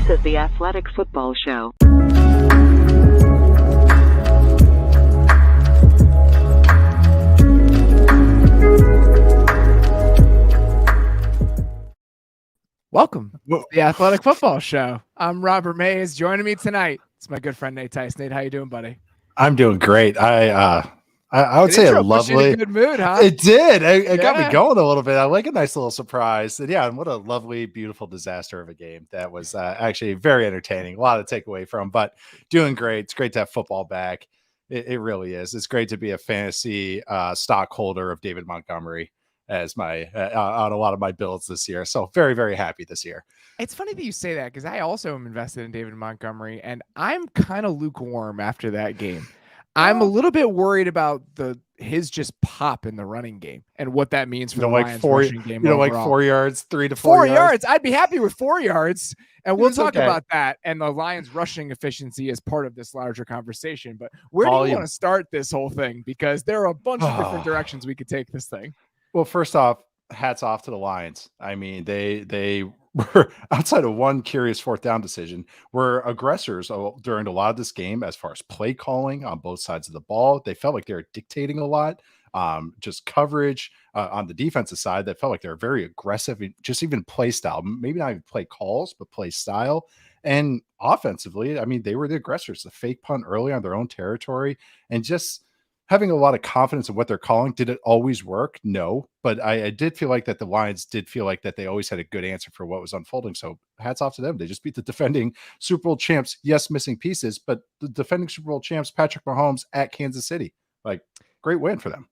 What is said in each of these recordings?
is the Athletic Football Show. Welcome to the Athletic Football Show. I'm Robert Mays. Joining me tonight, it's my good friend Nate Tice. Nate, how you doing, buddy? I'm doing great. I would say a lovely good mood, huh? It did. It got me going a little bit. I like a nice little surprise. And yeah, and what a lovely, beautiful disaster of a game. That was actually very entertaining. A lot to take away from, but doing great. It's great to have football back. It really is. It's great to be a fantasy stockholder of David Montgomery as my on a lot of my builds this year. So very, very happy this year. It's funny that you say that because I also am invested in David Montgomery, and I'm kind of lukewarm after that game. I'm a little bit worried about his just pop in the running game and what that means for the Lions rushing game. You know, like 4 yards, 3 to 4 yards. I'd be happy with 4 yards, and we'll talk about that and the Lions rushing efficiency as part of this larger conversation. But where do you want to start this whole thing? Because there are a bunch of different directions we could take this thing. Well, first off, hats off to the Lions. I mean, they were, outside of one curious fourth down decision, were aggressors during a lot of this game as far as play calling on both sides of the ball. They felt like they were dictating a lot. Just coverage on the defensive side that felt like they were very aggressive, just even play style, maybe not even play calls, but play style. And offensively, I mean, they were the aggressors, the fake punt early on their own territory, and just having a lot of confidence in what they're calling. Did it always work? No, but I did feel like that the Lions did feel like that they always had a good answer for what was unfolding. So hats off to them. They just beat the defending Super Bowl champs. Yes, missing pieces, but the defending Super Bowl champs, Patrick Mahomes at Kansas City. Like, great win for them.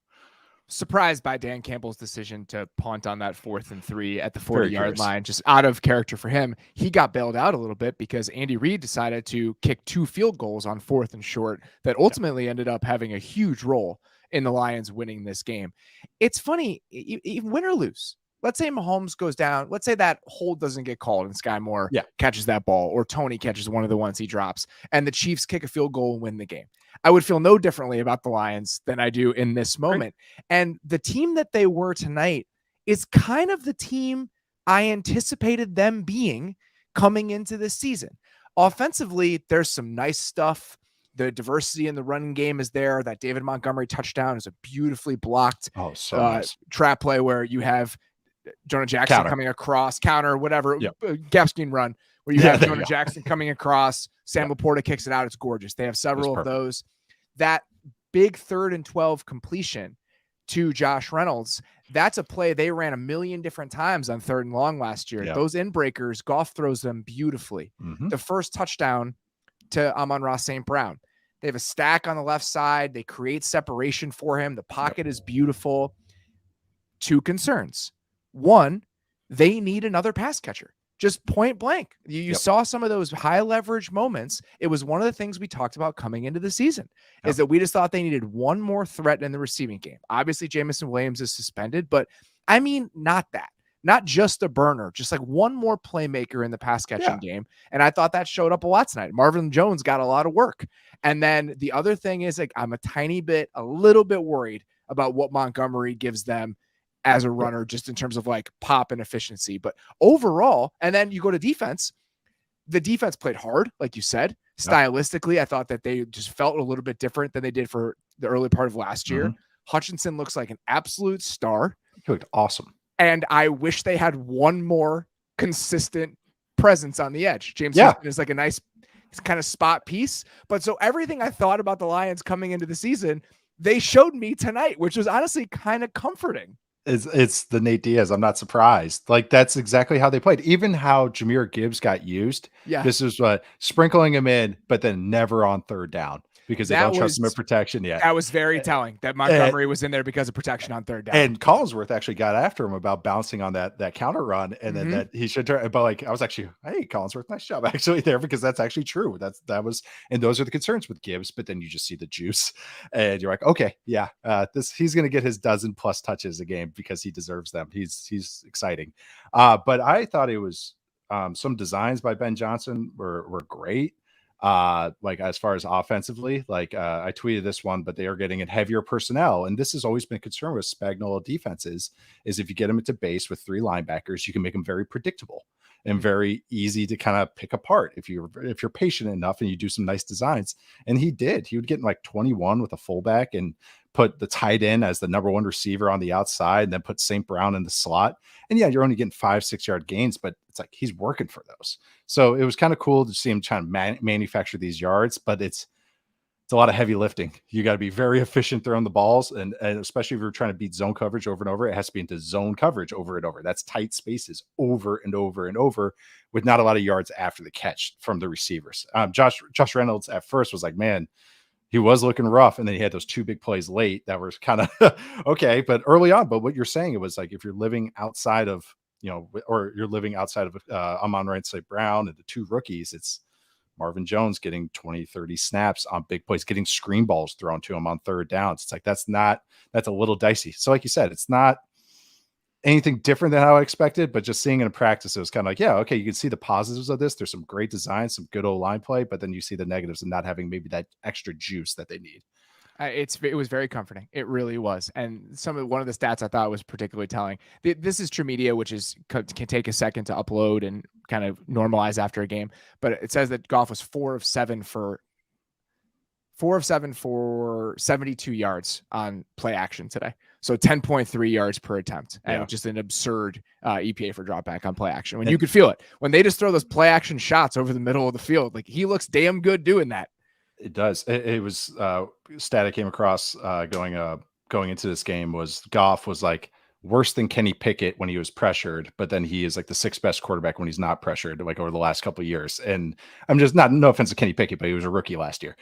Surprised by Dan Campbell's decision to punt on that 4th and 3 at the 40-yard line, just out of character for him. He got bailed out a little bit because Andy Reid decided to kick 2 field goals on 4th and short that ultimately ended up having a huge role in the Lions winning this game. It's funny, even win or lose. Let's say Mahomes goes down. Let's say that hold doesn't get called and Sky Moore catches that ball, or Tony catches one of the ones he drops, and the Chiefs kick a field goal and win the game. I would feel no differently about the Lions than I do in this moment. Right. And the team that they were tonight is kind of the team I anticipated them being coming into this season. Offensively, there's some nice stuff. The diversity in the running game is there. That David Montgomery touchdown is a beautifully blocked nice trap play where you have Jonah Jackson coming across, counter, whatever, gap scheme run, where you have Jonah Jackson coming across, Sam Laporta kicks it out. It's gorgeous. They have several of those. That big 3rd and 12 completion to Josh Reynolds, that's a play they ran a million different times on 3rd and long last year. Those in breakers, Goff throws them beautifully. The first touchdown to Amon-Ra St. Brown. They have a stack on the left side. They create separation for him. The pocket is beautiful. 2 concerns. 1, they need another pass catcher. Just point blank. You saw some of those high leverage moments. It was one of the things we talked about coming into the season, is that we just thought they needed one more threat in the receiving game. Obviously, Jamison Williams is suspended, but I mean, not that. Not just a burner, just like one more playmaker in the pass catching game. And I thought that showed up a lot tonight. Marvin Jones got a lot of work. And then the other thing is, like, I'm a little bit worried about what Montgomery gives them as a runner, just in terms of like pop and efficiency. But overall, and then you go to defense, the defense played hard, like you said. Stylistically, I thought that they just felt a little bit different than they did for the early part of last year. Hutchinson looks like an absolute star. He looked awesome. And I wish they had one more consistent presence on the edge. James Houston is like a nice kind of spot piece. But so everything I thought about the Lions coming into the season, they showed me tonight, which was honestly kind of comforting. It's the Nate Diaz. I'm not surprised. Like, that's exactly how they played. Even how Jahmyr Gibbs got used. This is what sprinkling him in, but then never on 3rd down. because they don't trust him in protection yet. That was very telling that Montgomery was in there because of protection on third down. And Collinsworth actually got after him about bouncing on that counter run, and then that he should turn. But like, I was actually, hey, Collinsworth, nice job actually there, because that's actually true. That was, and those are the concerns with Gibbs. But then you just see the juice, and you're like, okay, yeah, he's going to get his dozen plus touches a game because he deserves them. He's exciting. But I thought it was some designs by Ben Johnson were great. Like as far as offensively, like I tweeted this one, but they are getting in heavier personnel. And this has always been a concern with Spagnuolo defenses, is if you get them into base with three linebackers, you can make them very predictable. and very easy to kind of pick apart if you're patient enough and you do some nice designs. And he would get like 21 with a fullback and put the tight end as the number one receiver on the outside, and then put St. Brown in the slot. And yeah, you're only getting 5-6 yard gains, but it's like he's working for those. So it was kind of cool to see him trying to manufacture these yards, but it's a lot of heavy lifting. You got to be very efficient throwing the balls, and especially if you're trying to beat zone coverage over and over, it has to be into zone coverage over and over. That's tight spaces over and over and over, with not a lot of yards after the catch from the receivers. Josh Reynolds at first was like, man, he was looking rough, and then he had those 2 big plays late that were kind of okay, but early on. But what you're saying, it was like if you're living outside of, or you're living outside of Amon-Ra St. Brown and the 2 rookies, it's Marvin Jones getting 20, 30 snaps on big plays, getting screen balls thrown to him on third downs. It's like, that's a little dicey. So like you said, it's not anything different than how I expected, but just seeing it in practice, it was kind of like, yeah, okay, you can see the positives of this. There's some great design, some good old line play, but then you see the negatives and not having maybe that extra juice that they need. It was very comforting. It really was. And one of the stats I thought was particularly telling. This is True Media, which can take a second to upload and kind of normalize after a game. But it says that Goff was 4 of 7 for 72 yards on play action today. So 10.3 yards per attempt, and just an absurd EPA for dropback on play action. When you could feel it when they just throw those play action shots over the middle of the field, like he looks damn good doing that. It does. It was stat I came across going into this game was Goff was like worse than Kenny Pickett when he was pressured, but then he is like the 6th best quarterback when he's not pressured, like over the last couple of years. And I'm just no offense to Kenny Pickett, but he was a rookie last year.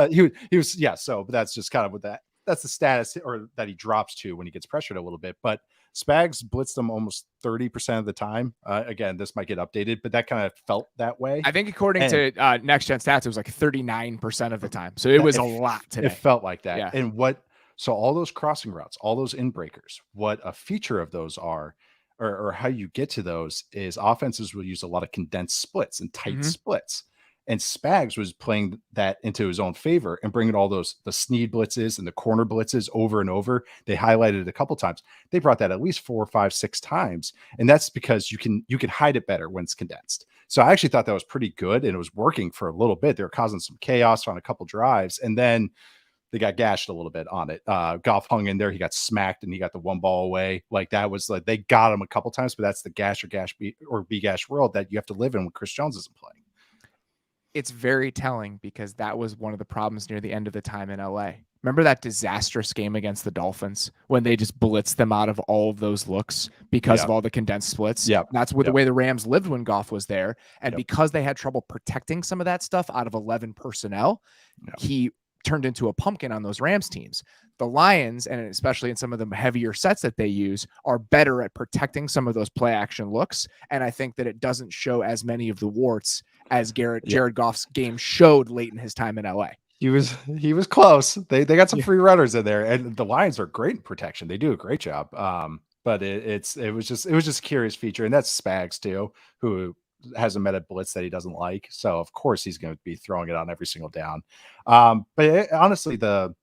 He was so, but that's just kind of what that's the status or that he drops to when he gets pressured a little bit. But Spags blitzed him almost 30% of the time. Again, this might get updated, but that kind of felt that way. I think according to Next Gen Stats, it was like 39% of the time. So it was a lot today. It felt like that. Yeah. And so all those crossing routes, all those in breakers, what a feature of those are, or how you get to those is offenses will use a lot of condensed splits and tight splits. And Spags was playing that into his own favor and bringing all the Snead blitzes and the corner blitzes over and over. They highlighted it a couple times. They brought that at least 4, 5, 6 times. And that's because you can hide it better when it's condensed. So I actually thought that was pretty good, and it was working for a little bit. They were causing some chaos on a couple drives, and then they got gashed a little bit on it. Goff hung in there. He got smacked, and he got the 1 ball away. Like that was like, they got him a couple times, but that's the gash or be gash world that you have to live in when Chris Jones isn't playing. It's very telling because that was one of the problems near the end of the time in LA. Remember that disastrous game against the Dolphins when they just blitzed them out of all of those looks because of all the condensed splits? Yeah. That's the way the Rams lived when Goff was there. And because they had trouble protecting some of that stuff out of 11 personnel, he turned into a pumpkin on those Rams teams. The Lions, and especially in some of the heavier sets that they use, are better at protecting some of those play action looks. And I think that it doesn't show as many of the warts as Jared Goff's game showed late in his time in LA. He was close. They got some free runners in there, and the Lions are great in protection. They do a great job. But it was just a curious feature, and that's Spags too, who hasn't met a blitz that he doesn't like. So of course he's going to be throwing it on every single down. But honestly, the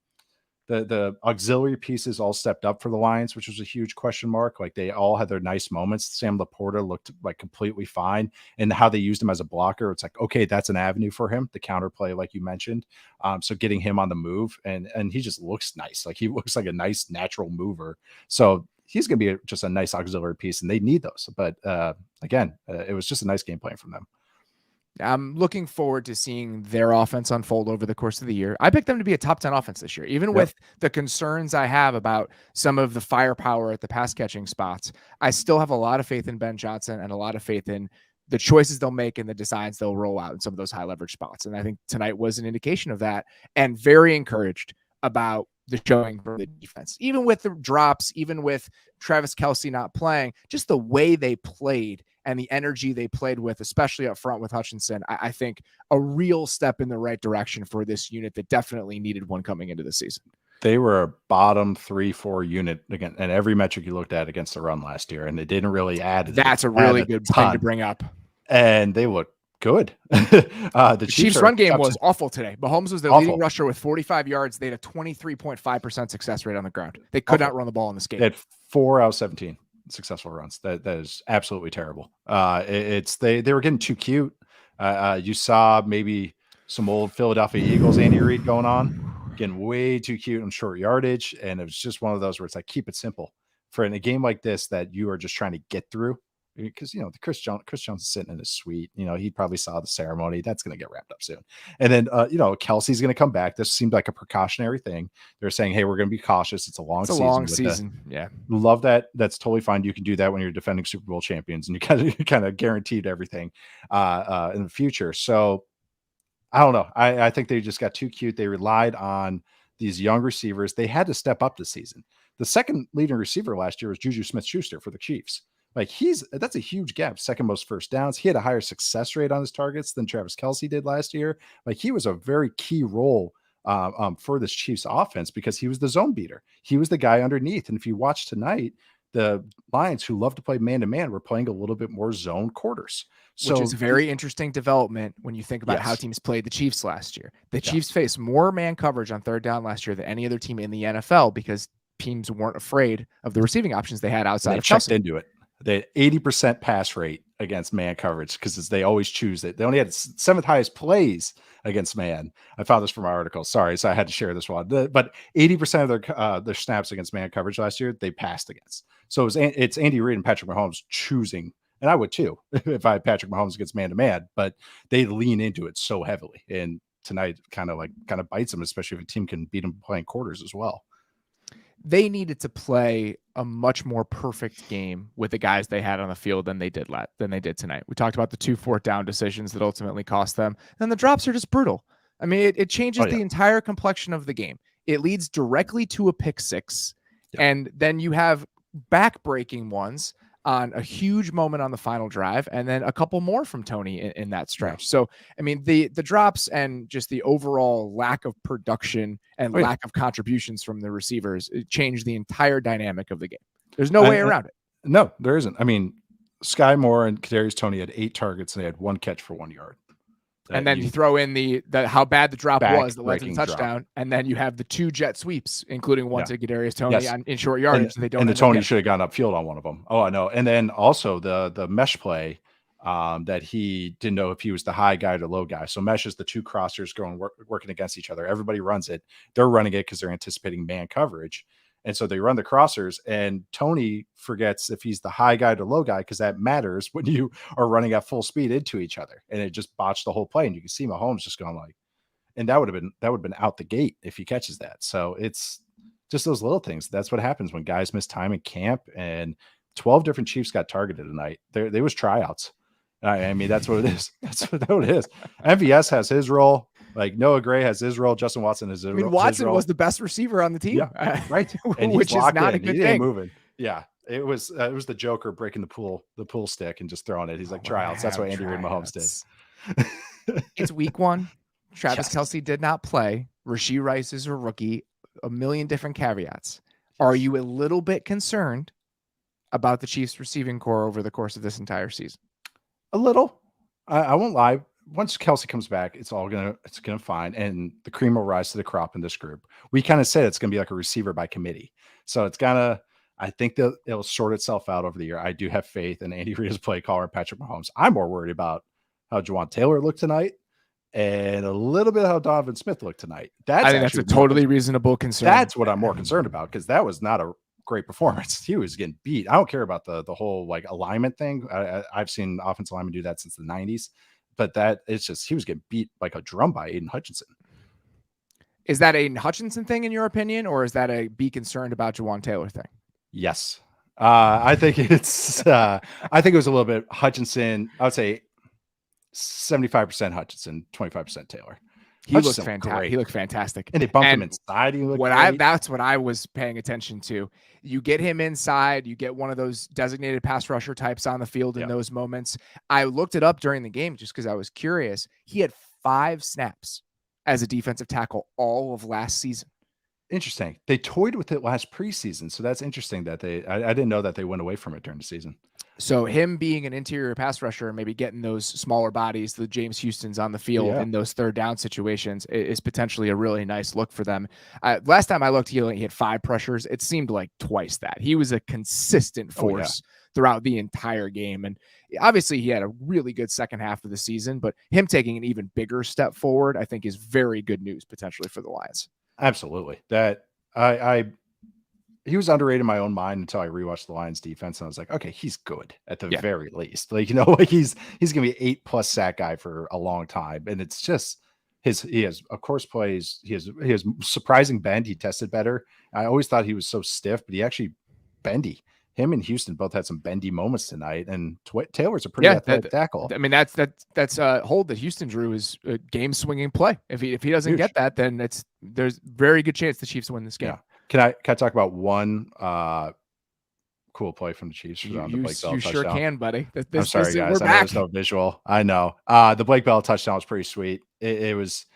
auxiliary pieces all stepped up for the Lions, which was a huge question mark. Like they all had their nice moments. Sam Laporta looked like completely fine, and how they used him as a blocker, it's like, okay, that's an avenue for him, the counterplay, like you mentioned. So getting him on the move, and he just looks nice. Like he looks like a nice natural mover. So he's going to be just a nice auxiliary piece, and they need those. But again, it was just a nice game plan from them. I'm looking forward to seeing their offense unfold over the course of the year. I picked them to be a top 10 offense this year, even with the concerns I have about some of the firepower at the pass catching spots. I still have a lot of faith in Ben Johnson and a lot of faith in the choices they'll make and the designs they'll roll out in some of those high leverage spots. And I think tonight was an indication of that, and very encouraged about the showing for the defense, even with the drops, even with Travis Kelce not playing, just the way they played and the energy they played with, especially up front with Hutchinson. I think a real step in the right direction for this unit that definitely needed one coming into the season. They were a bottom 3-4 unit again, and every metric you looked at against the run last year, and they didn't really add. That's a really good thing to bring up. And they look good. The Chiefs run game was awful today. Mahomes was the leading rusher with 45 yards. They had a 23.5% success rate on the ground. They could not run the ball in this game. They had 4 out of 17. successful runs. That is absolutely terrible. They were getting too cute. You saw maybe some old Philadelphia Eagles Andy Reid going on, getting way too cute on short yardage, and it was just one of those where it's like, keep it simple for in a game like this that you are just trying to get through. Because the Chris Jones is sitting in his suite. He probably saw the ceremony. That's going to get wrapped up soon. And then Kelsey's going to come back. This seemed like a precautionary thing. They're saying, hey, we're going to be cautious. It's a long season. Yeah, love that. That's totally fine. You can do that when you're defending Super Bowl champions, and you kind of guaranteed everything in the future. So I don't know. I think they just got too cute. They relied on these young receivers. They had to step up this season. The second leading receiver last year was Juju Smith-Schuster for the Chiefs. Like that's a huge gap. Second most first downs. He had a higher success rate on his targets than Travis Kelce did last year. Like he was a very key role for this Chiefs offense because he was the zone beater. He was the guy underneath. And if you watch tonight, the Lions, who love to play man-to-man, were playing a little bit more zone quarters. Which is a very interesting development when you think about how teams played the Chiefs last year. The Chiefs faced more man coverage on third down last year than any other team in the NFL because teams weren't afraid of the receiving options they had outside of checked into it. They had 80% pass rate against man coverage because they always choose it. They only had 7th highest plays against man. I found this from my article. Sorry, so I had to share this one. But 80% of their snaps against man coverage last year, they passed against. So it's Andy Reid and Patrick Mahomes choosing, and I would too if I had Patrick Mahomes against man-to-man, but they lean into it so heavily. And tonight kind of bites them, especially if a team can beat them playing quarters as well. They needed to play a much more perfect game with the guys they had on the field than they did tonight. We talked about the 2 4th down decisions that ultimately cost them. And the drops are just brutal. I mean, it changes the entire complexion of the game. It leads directly to a pick six. And then you have back-breaking ones on a huge moment on the final drive, and then a couple more from Tony in that stretch. So, I mean, the drops and just the overall lack of production and lack of contributions from the receivers, it changed the entire dynamic of the game. There's no way around it. No, there isn't. I mean, Sky Moore and Kadarius Toney had 8 targets, and they had 1 catch for 1 yard. And then you throw in the how bad the drop was that led to the touchdown, and then you have the 2 jet sweeps, including one to Kadarius Toney in short yardage. And the Toney should have gone upfield on one of them. Oh, I know. And then also the mesh play that he didn't know if he was the high guy or the low guy. So mesh is the 2 crossers working against each other. Everybody runs it. They're running it because they're anticipating man coverage. And so they run the crossers, and Tony forgets if he's the high guy to low guy, because that matters when you are running at full speed into each other. And it just botched the whole play. And you can see Mahomes just going like, and that would have been out the gate if he catches that. So it's just those little things. That's what happens when guys miss time in camp. And 12 different Chiefs got targeted tonight. There was tryouts. I mean, that's what it is. That's what it is. MVS has his role. Like Noah Gray has his role. Justin Watson has his role. I mean, Watson was the best receiver on the team. Yeah, right. And which is not a good thing. Moving. Yeah. It was the Joker breaking the pool stick and just throwing it. He's like, tryouts. That's what Andy Reid Mahomes did. It's week 1. Travis Kelce did not play. Rashee Rice is a rookie. A million different caveats. Are you a little bit concerned about the Chiefs receiving core over the course of this entire season? A little. I won't lie. Once Kelce comes back, it's gonna fine, and the cream will rise to the crop in this group. We kind of said it's gonna be like a receiver by committee, so it's gonna. I think that it'll sort itself out over the year. I do have faith in Andy Reid's play caller and Patrick Mahomes. I'm more worried about how Juwan Taylor looked tonight, and a little bit how Donovan Smith looked tonight. I think that's a totally reasonable concern. That's what I'm more concerned about, because that was not a great performance. He was getting beat. I don't care about the whole like alignment thing. I've seen offensive linemen do that since the 90s. But it's just, he was getting beat like a drum by Aiden Hutchinson. Is that a Hutchinson thing in your opinion, or is that a be concerned about Juwan Taylor thing? Yes. I think it was a little bit Hutchinson. I would say 75% Hutchinson, 25% Taylor. He looked fantastic. He looked fantastic. And they bumped him inside. He looked that's what I was paying attention to. You get him inside, you get one of those designated pass rusher types on the field in those moments. I looked it up during the game just because I was curious. He had 5 snaps as a defensive tackle all of last season. Interesting. They toyed with it last preseason, so that's interesting that I didn't know that they went away from it during the season. So him being an interior pass rusher and maybe getting those smaller bodies, the James Houstons on the field in those third down situations is potentially a really nice look for them. Last time I looked, he had 5 pressures. It seemed like twice that. He was a consistent force throughout the entire game. And obviously he had a really good second half of the season, but him taking an even bigger step forward, I think is very good news potentially for the Lions. Absolutely. He was underrated in my own mind until I rewatched the Lions defense. And I was like, okay, he's good at the very least. Like, like he's going to be 8+ sack guy for a long time. And it's just he has, of course, plays. He has surprising bend. He tested better. I always thought he was so stiff, but he actually bendy. Him and Houston both had some bendy moments tonight. And Taylor's a pretty athletic tackle. I mean, that's a hold that Houston drew is a game swinging play. If he doesn't get that, then there's very good chance the Chiefs win this game. Yeah. Can I talk about one cool play from the Chiefs on the Blake Bell touchdown? You sure can, buddy. I'm sorry, guys. I know there's no visual. I know. The Blake Bell touchdown was pretty sweet. This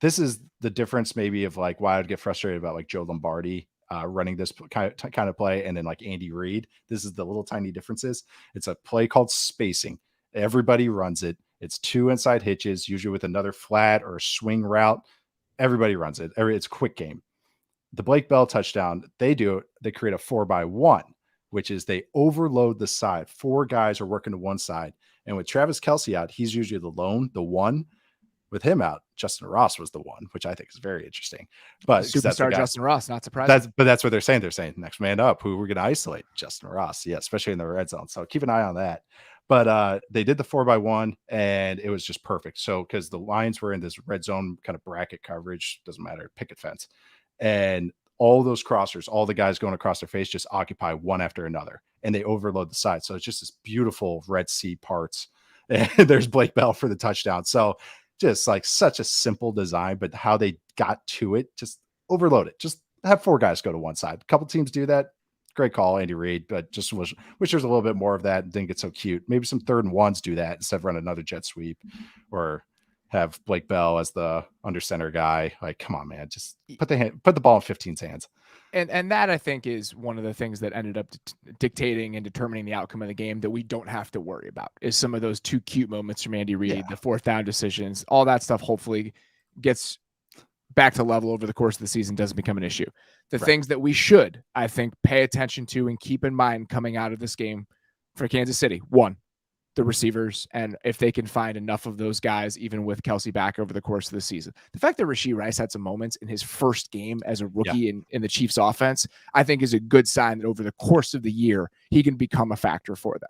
is the difference maybe of like why I'd get frustrated about like Joe Lombardi running this kind of play and then like Andy Reid. This is the little tiny differences. It's a play called spacing. Everybody runs it. It's 2 inside hitches, usually with another flat or a swing route. Everybody runs it. It's a quick game. The Blake Bell touchdown, they create a 4x1, which is they overload the side. 4 guys are working to one side. And with Travis Kelce out, he's usually the one. With him out, Justin Ross was the one, which I think is very interesting. But superstar Justin Ross, not surprising. But that's what they're saying. They're saying next man up, who we're going to isolate, Justin Ross. Yeah, especially in the red zone. So keep an eye on that. But they did the 4x1, and it was just perfect. So because the Lions were in this red zone kind of bracket coverage, doesn't matter, picket fence. And all those crossers, all the guys going across their face just occupy one after another, and they overload the side. So it's just this beautiful Red Sea parts. And there's Blake Bell for the touchdown. So just like such a simple design, but how they got to it, just overload it. Just have 4 guys go to one side. A couple teams do that. Great call, Andy Reid, but just wish there's a little bit more of that and didn't get so cute. Maybe some 3rd and 1s do that instead of run another jet sweep or have Blake Bell as the under center guy. Like, come on, man, just put the ball in 15's hands. And that I think is one of the things that ended up dictating and determining the outcome of the game that we don't have to worry about is some of those 2 cute moments from Andy Reid, the 4th down decisions, all that stuff hopefully gets back to level over the course of the season, doesn't become an issue. The things that we should, I think, pay attention to and keep in mind coming out of this game for Kansas City. 1, the receivers, and if they can find enough of those guys, even with Kelce back over the course of the season. The fact that Rashee Rice had some moments in his first game as a rookie in the Chiefs offense, I think is a good sign that over the course of the year, he can become a factor for them.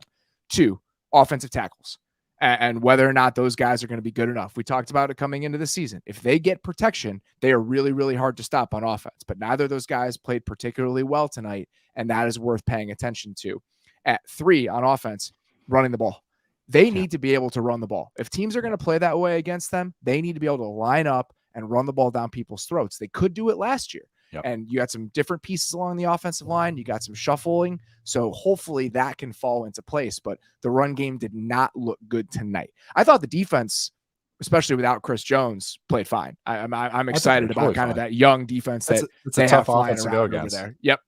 2, offensive tackles, and whether or not those guys are going to be good enough. We talked about it coming into the season. If they get protection, they are really, really hard to stop on offense, but neither of those guys played particularly well tonight, and that is worth paying attention to. At 3, on offense, running the ball. They need to be able to run the ball. If teams are going to play that way against them, they need to be able to line up and run the ball down people's throats. They could do it last year. And you got some different pieces along the offensive line. You got some shuffling. So hopefully that can fall into place. But the run game did not look good tonight. I thought the defense, especially without Chris Jones, played fine. I'm excited about kind of that young defense that it's a tough offense to go against. Over there. Yep.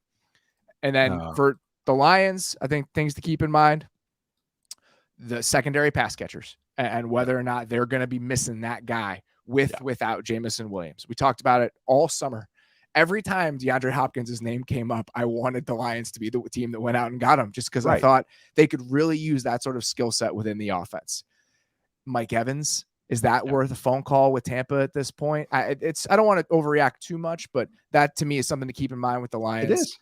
And then for the Lions, I think things to keep in mind, the secondary pass catchers and whether or not they're going to be missing that guy without Jamison Williams. We talked about it all summer. Every time DeAndre Hopkins' name came up, I wanted the Lions to be the team that went out and got him just because I thought they could really use that sort of skill set within the offense. Mike Evans, is that worth a phone call with Tampa at this point? I don't want to overreact too much, but that to me is something to keep in mind with the Lions. It is.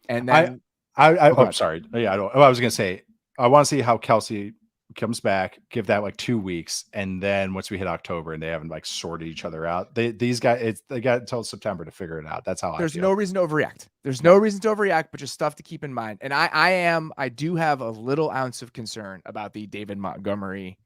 And then I'm sorry. Yeah, I was going to say, I want to see how Kelce comes back, give that like 2 weeks. And then once we hit October and they haven't like sorted each other out, these guys, they got until September to figure it out. That's how There's no reason to overreact. There's no reason to overreact, but just stuff to keep in mind. And I do have a little ounce of concern about the David Montgomery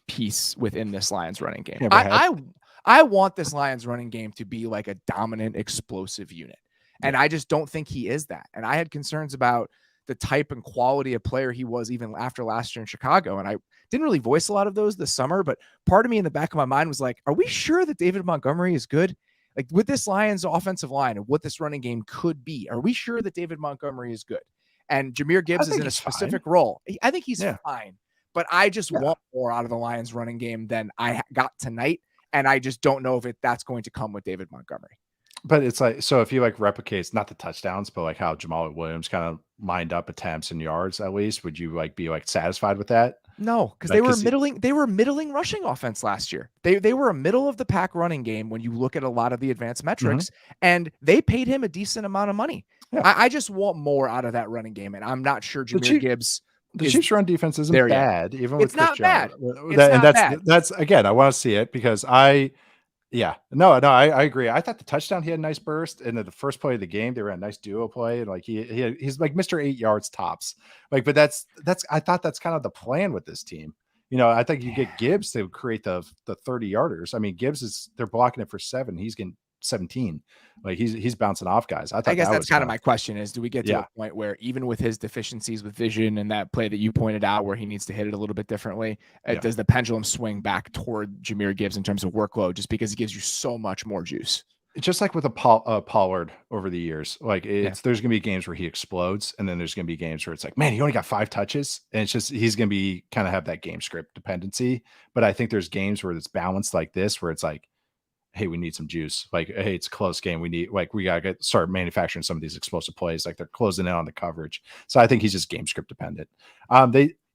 piece within this Lions running game. I want this Lions running game to be like a dominant, explosive unit. And I just don't think he is that. And I had concerns about the type and quality of player he was even after last year in Chicago. And I didn't really voice a lot of those this summer, but part of me in the back of my mind was like, are we sure that David Montgomery is good? Like with this Lions offensive line and what this running game could be, are we sure that David Montgomery is good? And Jahmyr Gibbs is in a specific role. I think he's fine, but I just want more out of the Lions running game than I got tonight. And I just don't know if that's going to come with David Montgomery. But it's like, so if you like replicates, not the touchdowns, but like how Jamal Williams kind of lined up attempts and yards, at least, would you like be like satisfied with that? No, because they were middling rushing offense last year. They were a middle of the pack running game when you look at a lot of the advanced metrics, and they paid him a decent amount of money. Yeah. I just want more out of that running game, and I'm not sure Jahmyr Gibbs. The Chiefs' run defense isn't bad, even with it's not bad. That's again, I want to see it because I agree. I thought the touchdown, he had a nice burst, and the first play of the game, they ran a nice duo play, and like he's like Mr. 8 yards tops. Like, but that's I thought that's kind of the plan with this team. You know, I think you get Gibbs to create the 30 yarders. I mean, they're blocking it for 7. He's getting 17. Like he's bouncing off guys. I guess that's kind of my question is, do we get to a point where even with his deficiencies with vision and that play that you pointed out where he needs to hit it a little bit differently, does the pendulum swing back toward Jahmyr Gibbs in terms of workload, just because he gives you so much more juice? It's just like with a Pollard over the years. Like there's going to be games where he explodes, and then there's going to be games where it's like, man, he only got 5 touches, and it's just he's going to be kind of have that game script dependency. But I think there's games where it's balanced like this, where it's like, hey, we need some juice. Like, hey, it's a close game. We gotta start manufacturing some of these explosive plays. Like they're closing in on the coverage. So I think he's just game script dependent.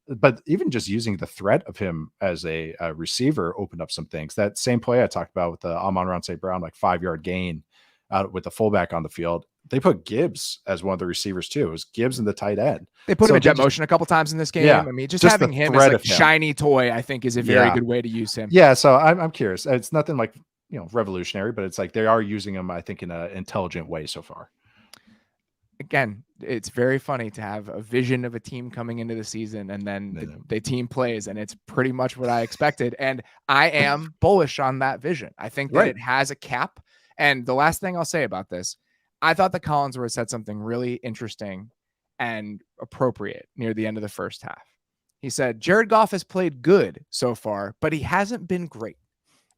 But even just using the threat of him as a receiver opened up some things. That same play I talked about with the Amon-Ra St. Brown, like 5-yard gain out with the fullback on the field. They put Gibbs as one of the receivers too. It was Gibbs and the tight end. They put him in jet motion a couple times in this game. Yeah, I mean, just having him as like shiny toy, I think, is a very good way to use him. Yeah, so I'm curious. It's nothing like, revolutionary, but it's like they are using him, I think, in an intelligent way so far. Again, it's very funny to have a vision of a team coming into the season and then the team plays, and it's pretty much what I expected. And I am bullish on that vision. I think that it has a cap. And the last thing I'll say about this, I thought that Collinsworth said something really interesting and appropriate near the end of the first half. He said, Jared Goff has played good so far, but he hasn't been great.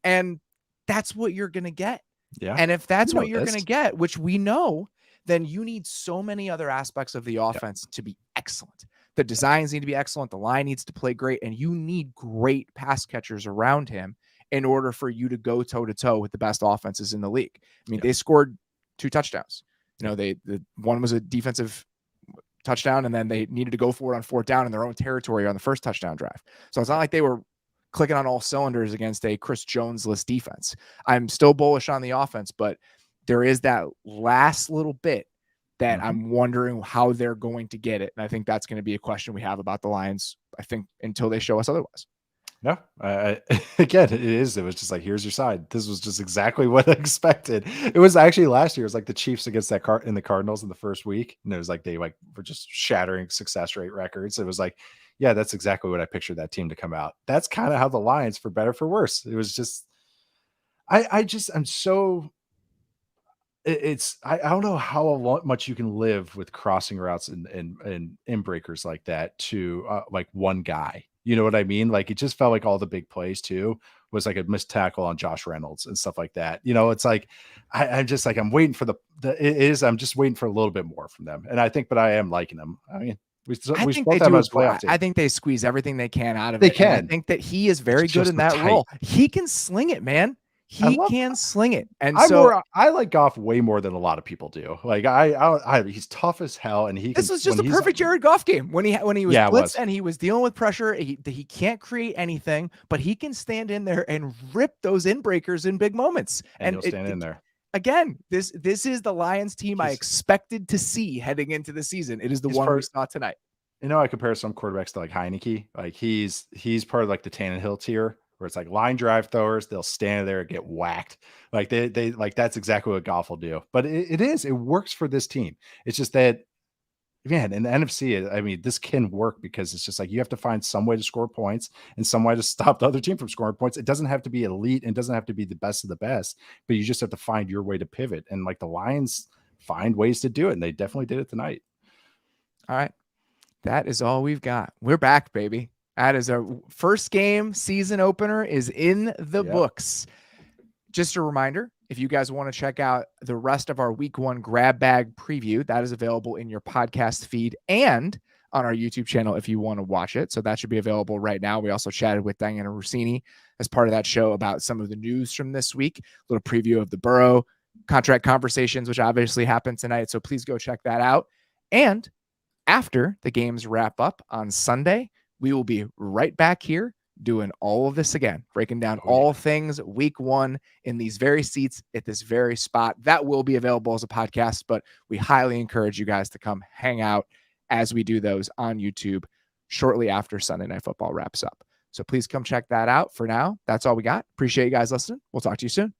And that's what you're going to get. Yeah. And if that's what you're going to get, which we know, then you need so many other aspects of the offense to be excellent. The designs need to be excellent. The line needs to play great. And you need great pass catchers around him in order for you to go toe to toe with the best offenses in the league. I mean, they scored 2 touchdowns. The one was a defensive touchdown, and then they needed to go for it on 4th down in their own territory on the first touchdown drive. So it's not like they were clicking on all cylinders against a Chris Jones-less defense. I'm still bullish on the offense, but there is that last little bit that I'm wondering how they're going to get it. And I think that's going to be a question we have about the Lions, I think, until they show us otherwise. No, again, it was just like, here's your side. This was just exactly what I expected. It was actually last year. It was like the Chiefs against the Cardinals in the first week. And it was like, they were just shattering success rate records. It was like, yeah, that's exactly what I pictured that team to come out. That's kind of how the Lions, for better, for worse. It was just, I don't know how much you can live with crossing routes and in breakers like that to like one guy. You know what I mean? Like, it just felt like all the big plays too was like a missed tackle on Josh Reynolds and stuff like that. It's like, I'm just like, I'm waiting for I'm just waiting for a little bit more from them. And I am liking them. I mean, I think they squeeze everything they can out of it. I think that he is very good in that role. He can sling it, man. He can sling it. And I like Goff way more than a lot of people do. Like he's tough as hell. And this was just a perfect Jared Goff game when he was blitzed and he was dealing with pressure. He can't create anything, but he can stand in there and rip those in breakers in big moments. And he'll stand in there. Again, this is the Lions team I expected to see heading into the season. It is the one we saw tonight. I compare some quarterbacks to like Heineke. Like he's part of like the Tannehill tier, where it's like line drive throwers. They'll stand there and get whacked. Like they like, that's exactly what Goff will do. But it works for this team. It's just that, man, in the NFC, I mean, this can work because it's just like, you have to find some way to score points and some way to stop the other team from scoring points. It doesn't have to be elite and doesn't have to be the best of the best, but you just have to find your way to pivot. And like the Lions find ways to do it. And they definitely did it tonight. All right. That is all we've got. We're back, baby. That is our first game. Season opener is in the books. Just a reminder, if you guys want to check out the rest of our week 1 grab bag preview, that is available in your podcast feed and on our YouTube channel if you want to watch it. So that should be available right now. We also chatted with Diana Rossini as part of that show about some of the news from this week, a little preview of the Burrow contract conversations, which obviously happened tonight. So please go check that out. And after the games wrap up on Sunday, we will be right back here doing all of this again, breaking down all things week 1 in these very seats at this very spot. That will be available as a podcast, but we highly encourage you guys to come hang out as we do those on YouTube shortly after Sunday Night Football wraps up. So please come check that out. For now, that's all we got. Appreciate you guys listening. We'll talk to you soon.